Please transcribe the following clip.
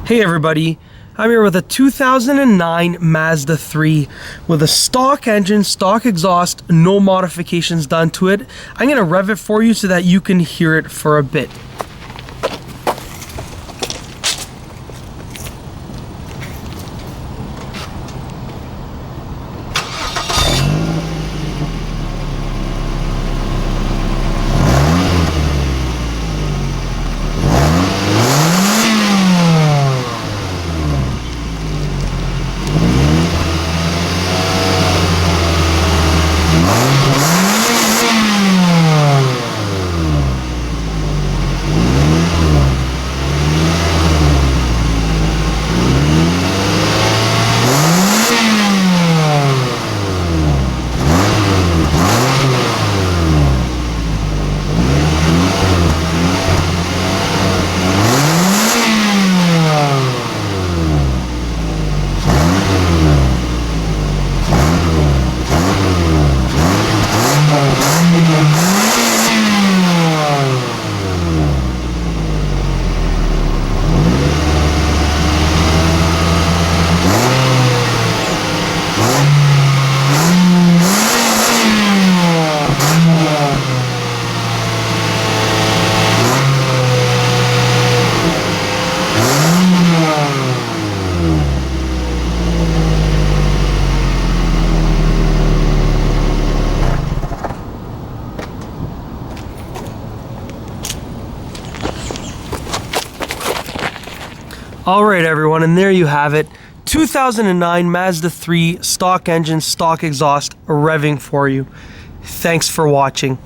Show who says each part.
Speaker 1: Hey everybody, I'm here with a 2009 Mazda 3 with a stock engine, stock exhaust, no modifications done to it. I'm going to rev it for you so that you can hear it for a bit. Alright everyone, and there you have it. 2009 Mazda 3 stock engine, stock exhaust, revving for you. Thanks for watching.